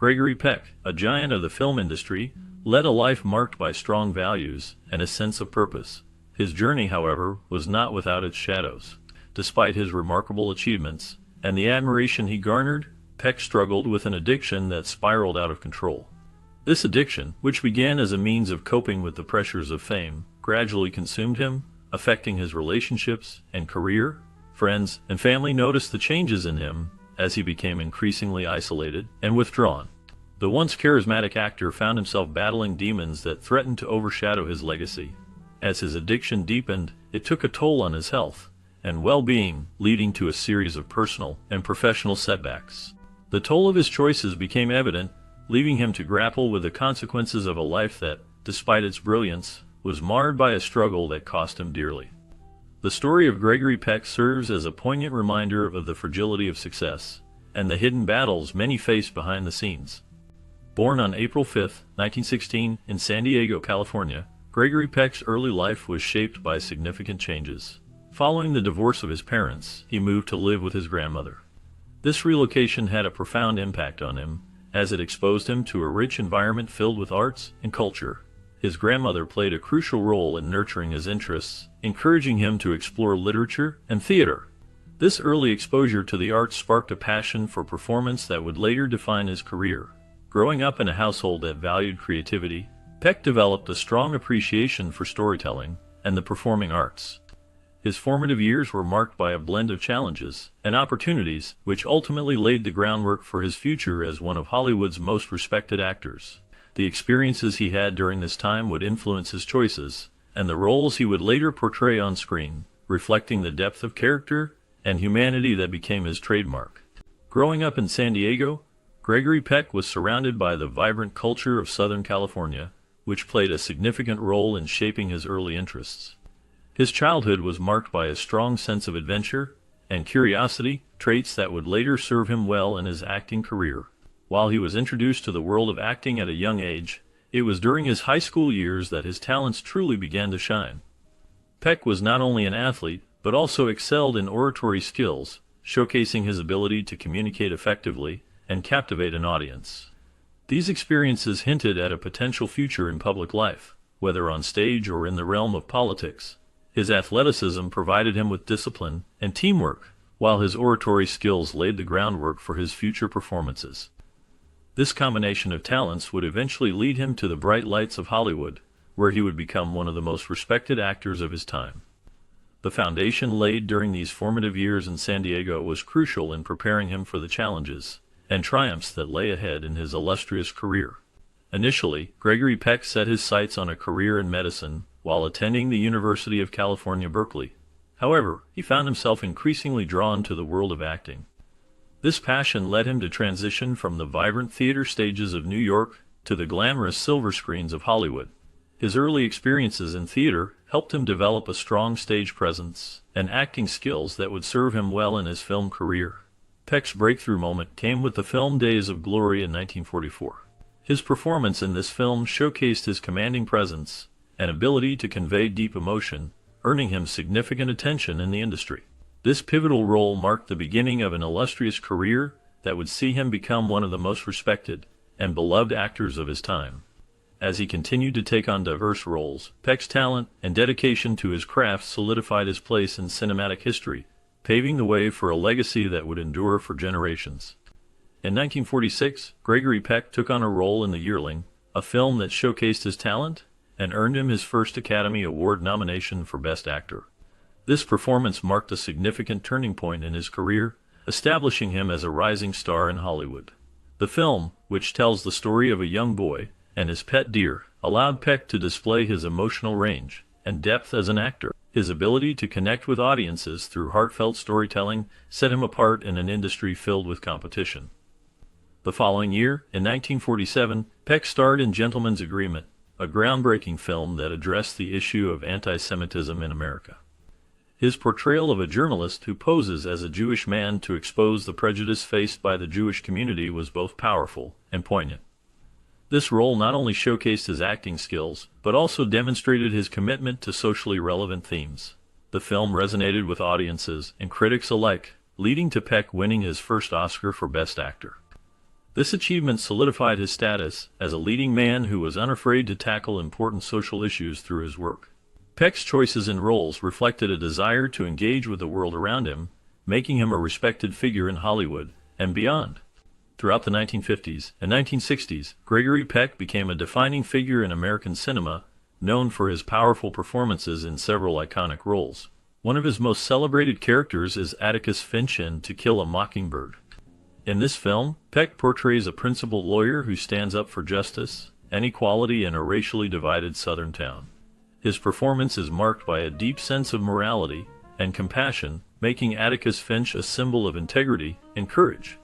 Gregory Peck, a giant of the film industry, led a life marked by strong values and a sense of purpose. His journey, however, was not without its shadows. Despite his remarkable achievements and the admiration he garnered, Peck struggled with an addiction that spiraled out of control. This addiction, which began as a means of coping with the pressures of fame, gradually consumed him, affecting his relationships and career. Friends and family noticed the changes in him as he became increasingly isolated and withdrawn. The once charismatic actor found himself battling demons that threatened to overshadow his legacy. As his addiction deepened, it took a toll on his health and well-being, leading to a series of personal and professional setbacks. The toll of his choices became evident, leaving him to grapple with the consequences of a life that, despite its brilliance, was marred by a struggle that cost him dearly. The story of Gregory Peck serves as a poignant reminder of the fragility of success and the hidden battles many face behind the scenes. Born on April 5, 1916, in San Diego, California, Gregory Peck's early life was shaped by significant changes. Following the divorce of his parents, he moved to live with his grandmother. This relocation had a profound impact on him, as it exposed him to a rich environment filled with arts and culture. His grandmother played a crucial role in nurturing his interests, encouraging him to explore literature and theater. This early exposure to the arts sparked a passion for performance that would later define his career. Growing up in a household that valued creativity, Peck developed a strong appreciation for storytelling and the performing arts. His formative years were marked by a blend of challenges and opportunities, which ultimately laid the groundwork for his future as one of Hollywood's most respected actors. The experiences he had during this time would influence his choices and the roles he would later portray on screen, reflecting the depth of character and humanity that became his trademark. Growing up in San Diego, Gregory Peck was surrounded by the vibrant culture of Southern California, which played a significant role in shaping his early interests. His childhood was marked by a strong sense of adventure and curiosity, traits that would later serve him well in his acting career. While he was introduced to the world of acting at a young age, it was during his high school years that his talents truly began to shine. Peck was not only an athlete, but also excelled in oratory skills, showcasing his ability to communicate effectively and captivate an audience. These experiences hinted at a potential future in public life, whether on stage or in the realm of politics. His athleticism provided him with discipline and teamwork, while his oratory skills laid the groundwork for his future performances. This combination of talents would eventually lead him to the bright lights of Hollywood, where he would become one of the most respected actors of his time. The foundation laid during these formative years in San Diego was crucial in preparing him for the challenges and triumphs that lay ahead in his illustrious career. Initially, Gregory Peck set his sights on a career in medicine while attending the University of California, Berkeley. However, he found himself increasingly drawn to the world of acting. This passion led him to transition from the vibrant theater stages of New York to the glamorous silver screens of Hollywood. His early experiences in theater helped him develop a strong stage presence and acting skills that would serve him well in his film career. Peck's breakthrough moment came with the film Days of Glory in 1944. His performance in this film showcased his commanding presence and ability to convey deep emotion, earning him significant attention in the industry. This pivotal role marked the beginning of an illustrious career that would see him become one of the most respected and beloved actors of his time. As he continued to take on diverse roles, Peck's talent and dedication to his craft solidified his place in cinematic history, paving the way for a legacy that would endure for generations. In 1946, Gregory Peck took on a role in The Yearling, a film that showcased his talent and earned him his first Academy Award nomination for Best Actor. This performance marked a significant turning point in his career, establishing him as a rising star in Hollywood. The film, which tells the story of a young boy and his pet deer, allowed Peck to display his emotional range and depth as an actor. His ability to connect with audiences through heartfelt storytelling set him apart in an industry filled with competition. The following year, in 1947, Peck starred in Gentleman's Agreement, a groundbreaking film that addressed the issue of anti-Semitism in America. His portrayal of a journalist who poses as a Jewish man to expose the prejudice faced by the Jewish community was both powerful and poignant. This role not only showcased his acting skills, but also demonstrated his commitment to socially relevant themes. The film resonated with audiences and critics alike, leading to Peck winning his first Oscar for Best Actor. This achievement solidified his status as a leading man who was unafraid to tackle important social issues through his work. Peck's choices in roles reflected a desire to engage with the world around him, making him a respected figure in Hollywood and beyond. Throughout the 1950s and 1960s, Gregory Peck became a defining figure in American cinema, known for his powerful performances in several iconic roles. One of his most celebrated characters is Atticus Finch in To Kill a Mockingbird. In this film, Peck portrays a principled lawyer who stands up for justice and equality in a racially divided Southern town. His performance is marked by a deep sense of morality and compassion, making Atticus Finch a symbol of integrity and courage.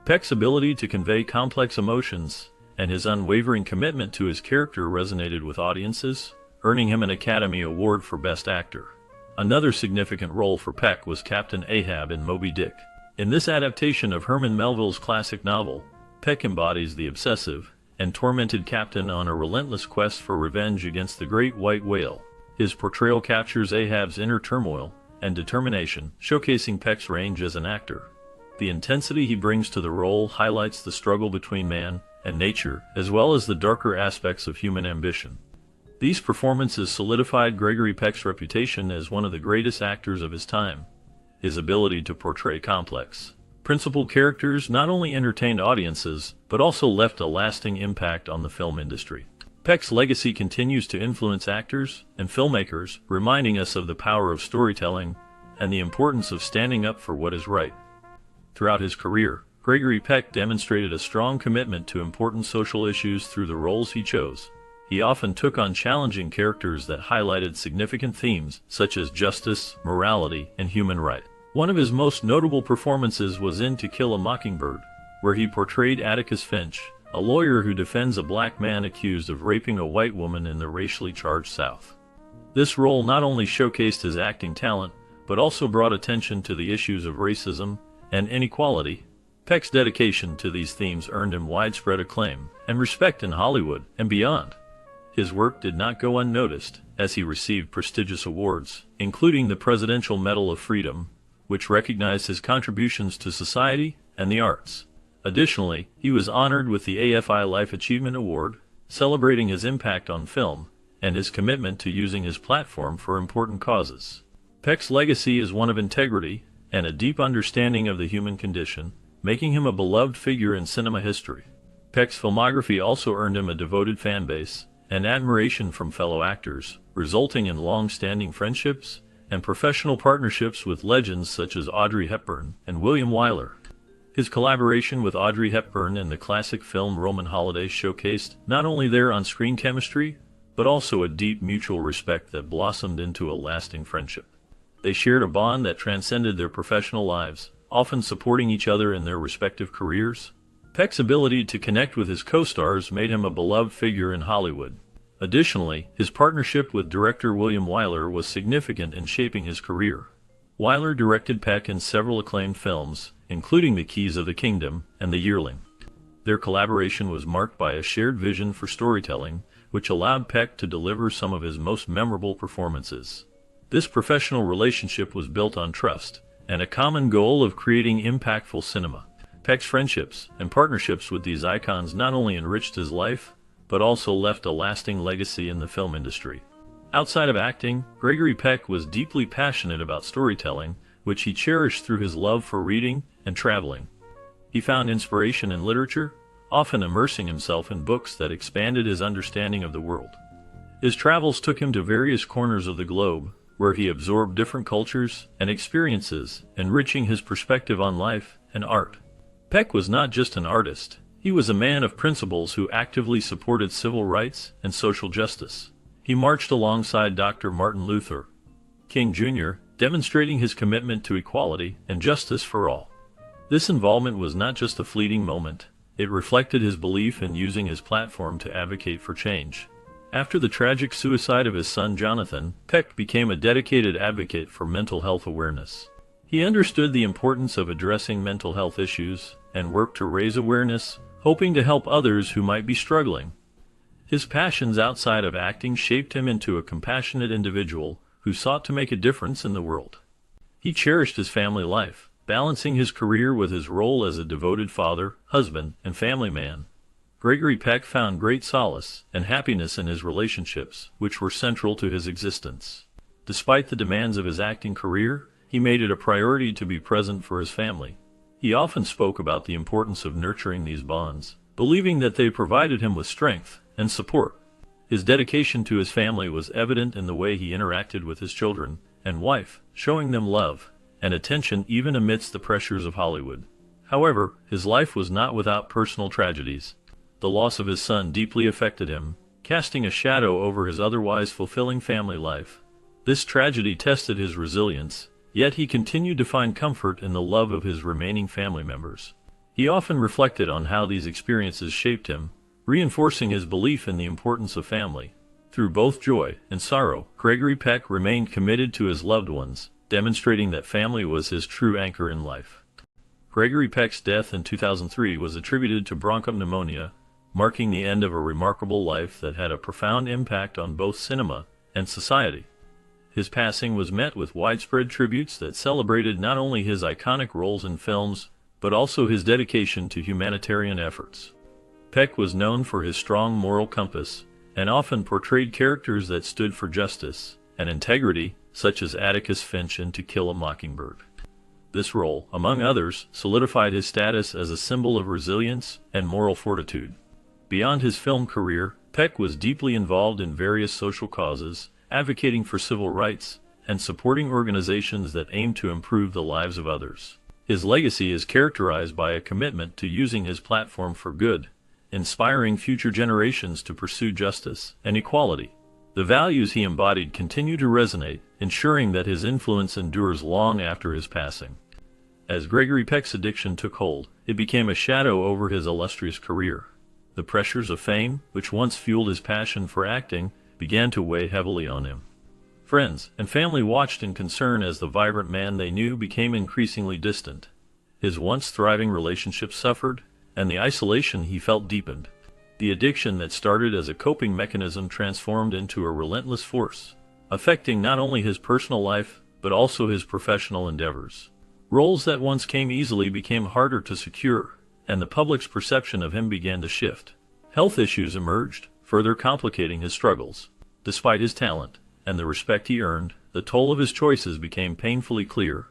Peck's ability to convey complex emotions and his unwavering commitment to his character resonated with audiences, earning him an Academy Award for Best Actor. Another significant role for Peck was Captain Ahab in Moby Dick. In this adaptation of Herman Melville's classic novel, Peck embodies the obsessive and tormented captain on a relentless quest for revenge against the great white whale. His portrayal captures Ahab's inner turmoil and determination, showcasing Peck's range as an actor. The intensity he brings to the role highlights the struggle between man and nature, as well as the darker aspects of human ambition. These performances solidified Gregory Peck's reputation as one of the greatest actors of his time. His ability to portray complex, principled characters not only entertained audiences, but also left a lasting impact on the film industry. Peck's legacy continues to influence actors and filmmakers, reminding us of the power of storytelling and the importance of standing up for what is right. Throughout his career, Gregory Peck demonstrated a strong commitment to important social issues through the roles he chose. He often took on challenging characters that highlighted significant themes such as justice, morality, and human rights. One of his most notable performances was in To Kill a Mockingbird, where he portrayed Atticus Finch, a lawyer who defends a black man accused of raping a white woman in the racially charged South. This role not only showcased his acting talent, but also brought attention to the issues of racism and inequality. Peck's dedication to these themes earned him widespread acclaim and respect in Hollywood and beyond. His work did not go unnoticed, as he received prestigious awards, including the Presidential Medal of Freedom, which recognized his contributions to society and the arts. Additionally, he was honored with the AFI Life Achievement Award, celebrating his impact on film and his commitment to using his platform for important causes. Peck's legacy is one of integrity and a deep understanding of the human condition, making him a beloved figure in cinema history. Peck's filmography also earned him a devoted fan base and admiration from fellow actors, resulting in long-standing friendships and professional partnerships with legends such as Audrey Hepburn and William Wyler. His collaboration with Audrey Hepburn in the classic film Roman Holiday showcased not only their on-screen chemistry, but also a deep mutual respect that blossomed into a lasting friendship. They shared a bond that transcended their professional lives, often supporting each other in their respective careers. Peck's ability to connect with his co-stars made him a beloved figure in Hollywood. Additionally, his partnership with director William Wyler was significant in shaping his career. Wyler directed Peck in several acclaimed films, including The Keys of the Kingdom and The Yearling. Their collaboration was marked by a shared vision for storytelling, which allowed Peck to deliver some of his most memorable performances. This professional relationship was built on trust and a common goal of creating impactful cinema. Peck's friendships and partnerships with these icons not only enriched his life, but also left a lasting legacy in the film industry. Outside of acting, Gregory Peck was deeply passionate about storytelling, which he cherished through his love for reading and traveling. He found inspiration in literature, often immersing himself in books that expanded his understanding of the world. His travels took him to various corners of the globe, where he absorbed different cultures and experiences, enriching his perspective on life and art. Peck was not just an artist. He was a man of principles who actively supported civil rights and social justice. He marched alongside Dr. Martin Luther King Jr., demonstrating his commitment to equality and justice for all. This involvement was not just a fleeting moment. It reflected his belief in using his platform to advocate for change. After the tragic suicide of his son Jonathan, Peck became a dedicated advocate for mental health awareness. He understood the importance of addressing mental health issues and worked to raise awareness, hoping to help others who might be struggling. His passions outside of acting shaped him into a compassionate individual who sought to make a difference in the world. He cherished his family life, balancing his career with his role as a devoted father, husband, and family man. Gregory Peck found great solace and happiness in his relationships, which were central to his existence. Despite the demands of his acting career, he made it a priority to be present for his family. He often spoke about the importance of nurturing these bonds, believing that they provided him with strength and support. His dedication to his family was evident in the way he interacted with his children and wife, showing them love and attention even amidst the pressures of Hollywood. However, his life was not without personal tragedies. The loss of his son deeply affected him, casting a shadow over his otherwise fulfilling family life. This tragedy tested his resilience, yet he continued to find comfort in the love of his remaining family members. He often reflected on how these experiences shaped him, reinforcing his belief in the importance of family. Through both joy and sorrow, Gregory Peck remained committed to his loved ones, demonstrating that family was his true anchor in life. Gregory Peck's death in 2003 was attributed to bronchopneumonia, marking the end of a remarkable life that had a profound impact on both cinema and society. His passing was met with widespread tributes that celebrated not only his iconic roles in films, but also his dedication to humanitarian efforts. Peck was known for his strong moral compass, and often portrayed characters that stood for justice and integrity, such as Atticus Finch in To Kill a Mockingbird. This role, among others, solidified his status as a symbol of resilience and moral fortitude. Beyond his film career, Peck was deeply involved in various social causes, advocating for civil rights and supporting organizations that aim to improve the lives of others. His legacy is characterized by a commitment to using his platform for good, inspiring future generations to pursue justice and equality. The values he embodied continue to resonate, ensuring that his influence endures long after his passing. As Gregory Peck's addiction took hold, it became a shadow over his illustrious career. The pressures of fame, which once fueled his passion for acting, began to weigh heavily on him. Friends and family watched in concern as the vibrant man they knew became increasingly distant. His once thriving relationships suffered, and the isolation he felt deepened. The addiction that started as a coping mechanism transformed into a relentless force, affecting not only his personal life, but also his professional endeavors. Roles that once came easily became harder to secure, and the public's perception of him began to shift. Health issues emerged, further complicating his struggles. Despite his talent and the respect he earned, the toll of his choices became painfully clear.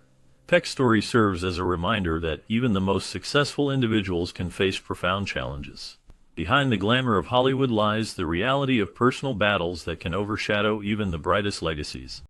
Peck's story serves as a reminder that even the most successful individuals can face profound challenges. Behind the glamour of Hollywood lies the reality of personal battles that can overshadow even the brightest legacies.